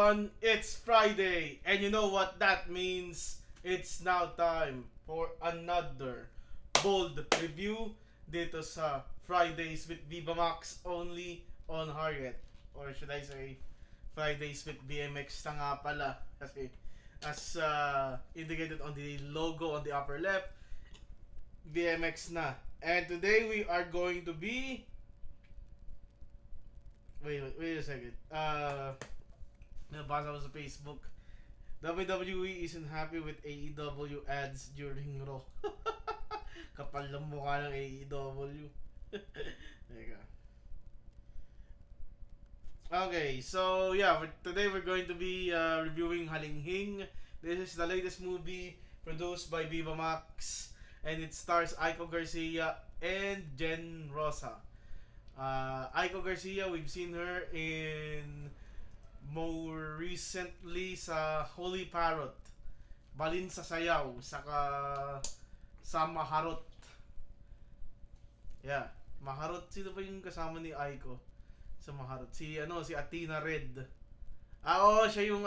everyone, it's Friday, and you know what that means? It's now time for another bold review dito sa Fridays with Viva Max only on Harriet. Or should I say, Fridays with BMX na nga pala. Kasi as indicated on the logo on the upper left, BMX na. And today we are going to be... Wait a second. Nabasa ko sa Facebook. WWE isn't happy with AEW ads during Raw. Kapal ng mukha ng AEW. Teka. Okay, so yeah, today we're going to be reviewing Halinghing. This is the latest movie produced by Viva Max, and it stars Aiko Garcia and Jen Rosa. Aiko Garcia, we've seen her in more recently sa Holy Parrot, Balin sa Sayaw, saka sa Maharot. Yeah, Maharot, sino ba yung kasama ni Aiko sa Maharot? Si Athena Red. Siya yung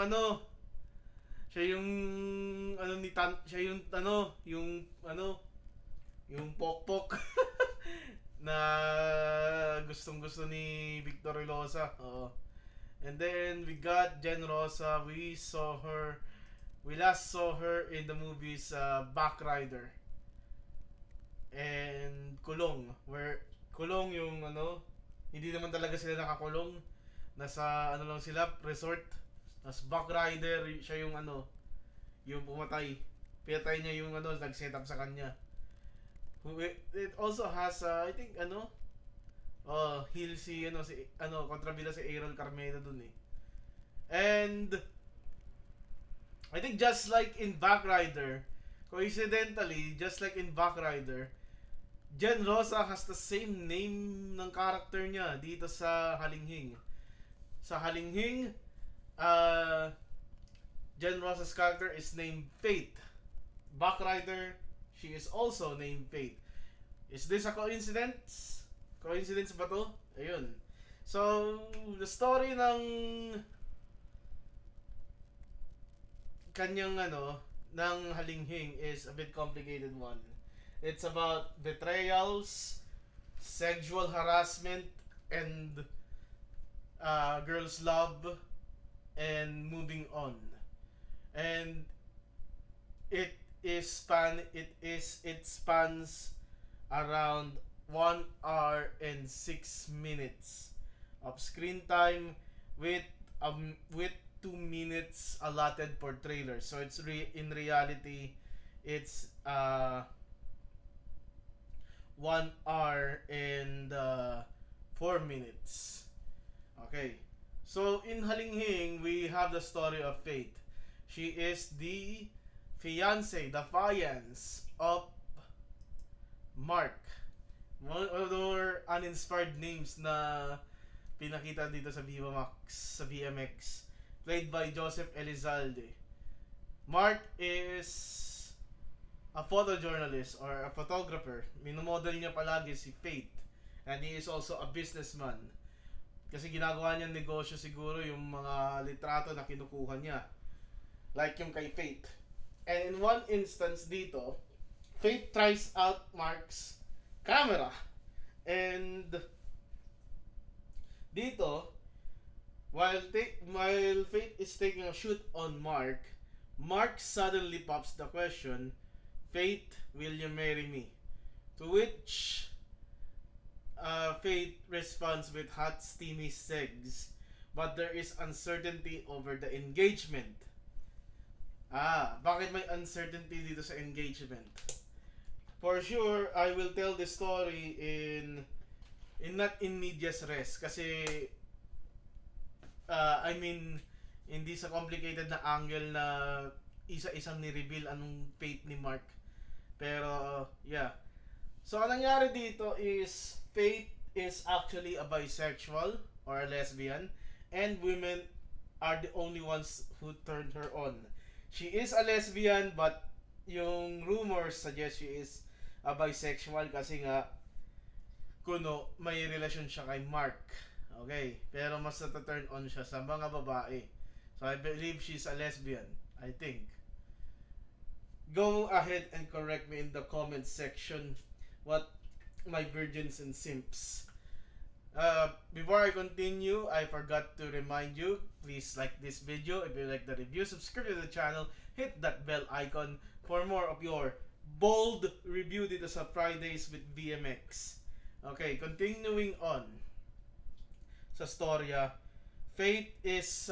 yung Pokpok na gustong-gusto ni Victor Ilosa. And then we got Jen Rosa. We last saw her in the movies Backrider and Kulong, where Kulong yung hindi naman talaga sila nakakulong. Nasa lang sila, resort. Tapos Backrider, siya yung yung pumatay. Pinatay niya yung nag-set up sa kanya. It also has I think heel kontrabida si Aaron Carmena dun eh. And I think just like in Backrider, coincidentally, just like in Backrider, Jen Rosa has the same name ng character niya dito sa Halinghing. Sa Halinghing, Jen Rosa's character is named Fate. Backrider, she is also named Fate. Is this a coincidence? Coincidence ba to? Ayun. So, the story ng kanyang ng Halinghing is a bit complicated one. It's about betrayals, sexual harassment, and girls' love, and moving on. And it spans around 1 hour and 6 minutes of screen time with 2 minutes allotted for trailers. So it's in reality it's 1 hour and 4 minutes. Okay. So in Halinghing, we have the story of Fate. She is the fiance of Mark. One of our uninspired names na pinakita dito sa Viva Max, sa VMX, played by Joseph Elizalde. Mark is a photojournalist or a photographer. Minomodel niya palagi si Fate. And he is also a businessman. Kasi ginagawa niya negosyo siguro yung mga litrato na kinukuha niya. Like yung kay Fate. And in one instance dito, Fate tries out Mark's camera. And dito, while Fate is taking a shoot on Mark suddenly pops the question, Fate, will you marry me? To which Fate responds with hot steamy segs, but there is uncertainty over the engagement. Bakit may uncertainty dito sa engagement? For sure, I will tell the story in not in medias res kasi hindi sa complicated na angle na isa-isang ni-reveal anong fate ni Mark. Pero yeah. So ang nangyari dito is Fate is actually a bisexual or a lesbian, and women are the only ones who turned her on. She is a lesbian, but yung rumors suggest she is a bisexual kasi nga may relasyon siya kay Mark. Okay, pero mas nata-turn on siya sa mga babae. So I believe she's a lesbian, I think. Go ahead and correct me in the comment section what my virgins and simps. Before I continue, I forgot to remind you, please like this video. If you like the review, subscribe to the channel, hit that bell icon for more of your bold review dito sa Fridays with VMX. Okay, continuing on sa storya. Fate is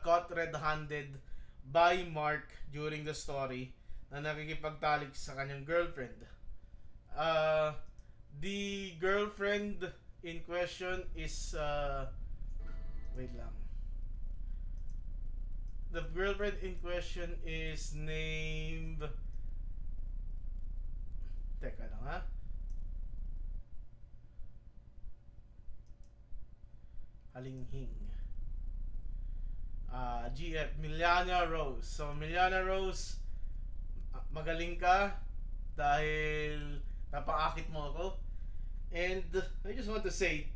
caught red-handed by Mark during the story na nakikipagtalik sa kanyang girlfriend. The girlfriend in question is wait lang. The girlfriend in question is named, teka lang ha. Halinghing. GF, Miliana Rose. So, Miliana Rose, magaling ka dahil napaakit mo ako. And I just want to say,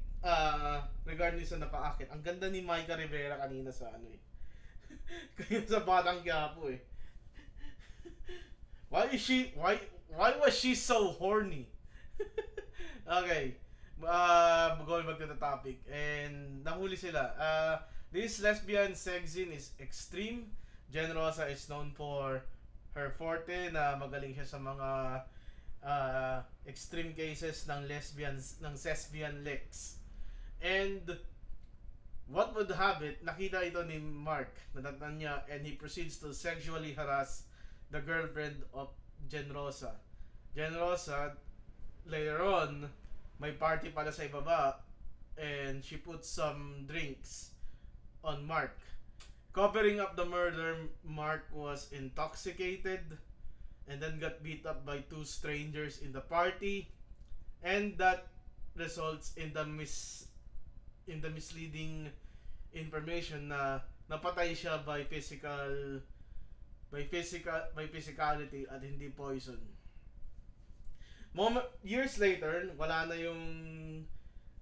regarding sa napaakit, ang ganda ni Micah Rivera kanina sa ano eh. Kaya sa Batang Quiapo eh. Why was she so horny? Okay. Going back to the topic. And nahuli sila. This lesbian sex scene is extreme. Jen Rosa is known for her forte na magaling siya sa mga extreme cases ng lesbians, ng lesbian lex. And what would have it, nakita ito ni Mark, natatnan niya, and he proceeds to sexually harass the girlfriend of Jen Rosa. Jen Rosa, later on, may party pala sa ibaba, and she puts some drinks on Mark. Covering up the murder, Mark was intoxicated and then got beat up by two strangers in the party, and that results in the misleading information na napatay siya by physicality at hindi poison. Years later, wala na yung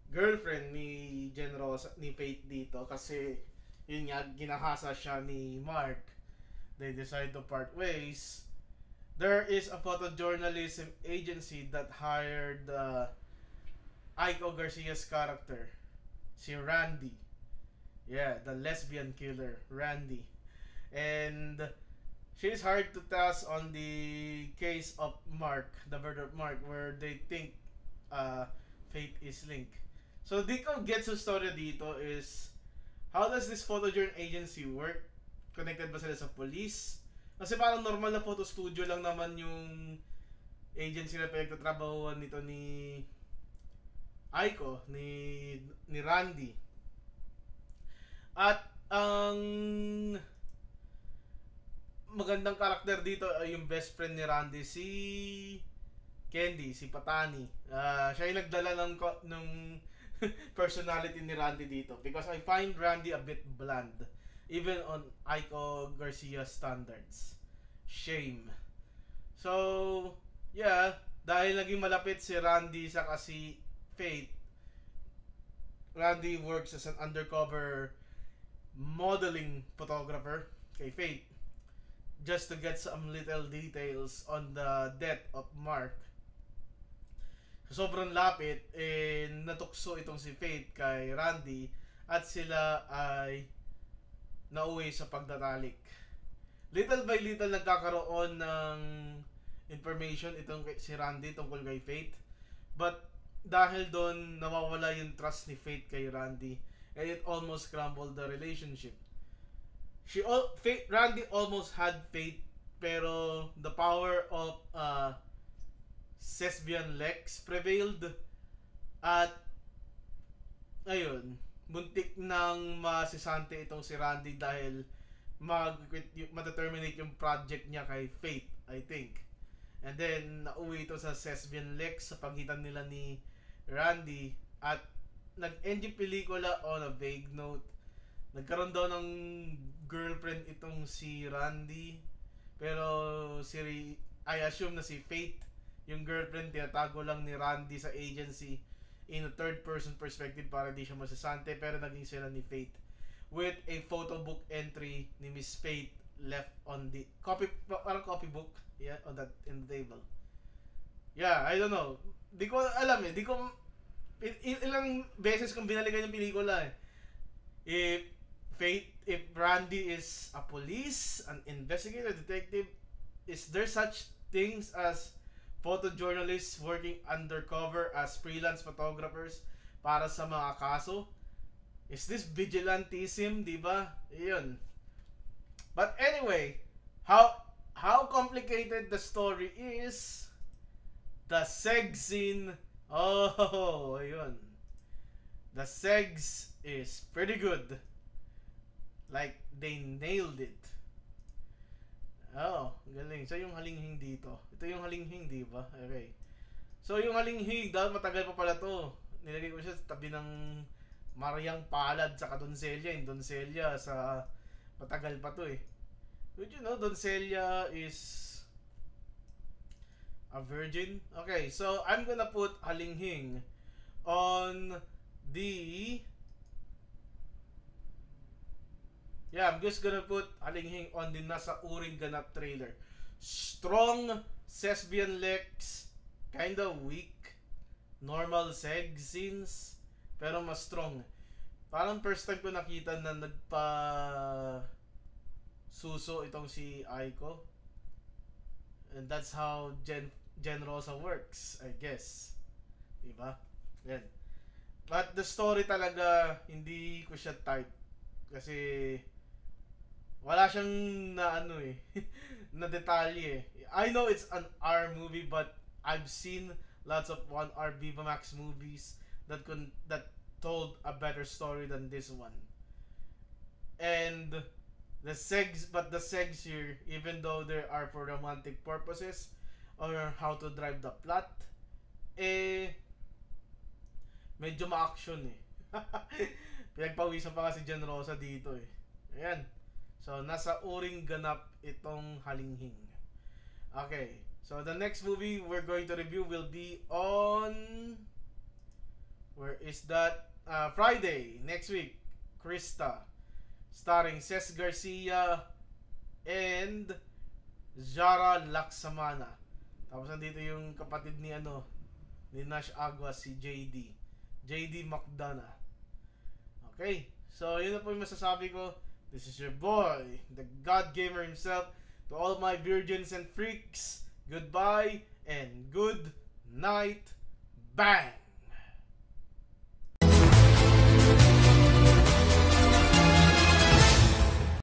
girlfriend ni Jen Rosa, ni Faith dito, kasi yun nga, ginahasa siya ni Mark. They decide to part ways. There is a photojournalism agency that hired Aiko Garcia's character, si Randy. Yeah, the lesbian killer, Randy. And she's hired to task on the case of Mark, the murder of Mark, where they think Faith is linked. So, di ko gets the story dito is, how does this photojournal agency work? Connected ba sila sa police? Kasi parang normal na photo studio lang naman yung agency na pinagtatrabahuan nito ni Aiko, ni Randy. At ang magandang karakter dito ay yung best friend ni Randy, si Candy, si Patani. Siya yung nagdala ng personality ni Randy dito, because I find Randy a bit bland even on Aiko Garcia standards. Shame. So, yeah, dahil naging malapit si Randy sa kasi Faith, Randy works as an undercover modeling photographer kay Faith just to get some little details on the death of Mark. Sobrang lapit, natukso itong si Faith kay Randy at sila ay nauwi sa pagtatalik. Little by little nagkakaroon ng information itong si Randy tungkol kay Faith, but dahil doon nawawala yung trust ni Faith kay Randy, and it almost crumbled the relationship. Randy almost had Faith, pero the power of Lesbian Lex prevailed, at ayun, muntik nang masisante itong si Randy dahil ma-determinate yung project niya kay Faith, I think. And then nauwi ito sa Lesbian Lex sa pagitan nila ni Randy, at nag-end yung pelikula on a vague note. Nagkaroon daw ng girlfriend itong si Randy, pero I assume na si Faith yung girlfriend, tinatago lang ni Randy sa agency. in a third person perspective para di siya masasante, pero naging sila ni Fate with a photo book entry ni Miss Fate left on the parang copybook, yeah, on that in the table. Yeah, I don't know. Di ko alam eh. Di ko ilang beses kong binalikan yung pelikula eh. If if Randy is a police, an investigator, detective, is there such things as photojournalists working undercover as freelance photographers para sa mga kaso? Is this vigilantism, di ba? Iyon. But anyway, how complicated the story is, the sex scene, oh, ayun. The sex is pretty good. Like, they nailed it. Oh, galing. So, yung halinghing dito. Ito yung halinghing, di ba? Okay. So, yung halinghing, dahil matagal pa pala to. Nilagay ko siya sa tabi ng Mariang Palad sa Doncelia. Yung Doncelia sa matagal pa to eh. Did you know Doncelia is a virgin? Okay, so I'm gonna put halinghing on the... Yeah, I'm just gonna put halinghing on the Nasa Uring Ganap trailer. Strong Sesbian Lex, kinda weak. Normal seg scenes, pero mas strong. Parang first time ko nakita na nagpa suso itong si Aiko. And that's how Gen Rosa works, I guess. Diba? Yan. But the story talaga, hindi ko siya type. Kasi wala siyang na ano eh na detalye eh. I know it's an R movie, but I've seen lots of 1R Viva Max movies that told a better story than this one. And the segs here, even though there are for romantic purposes or how to drive the plot, eh medyo ma-action eh. Pinagpawisan pa kasi Jen Rosa dito eh. Ayan. So, nasa uring ganap itong halinghing. Okay. So, the next movie we're going to review will be on... Where is that? Friday, next week. Krista. Starring Ces Garcia and Zara Laksamana. Tapos nandito yung kapatid ni ni Nash Aguas, si JD McDonough. Okay, so yun na po yung masasabi ko. This is your boy, the God Gamer himself. To all my virgins and freaks, goodbye and good night. Bang!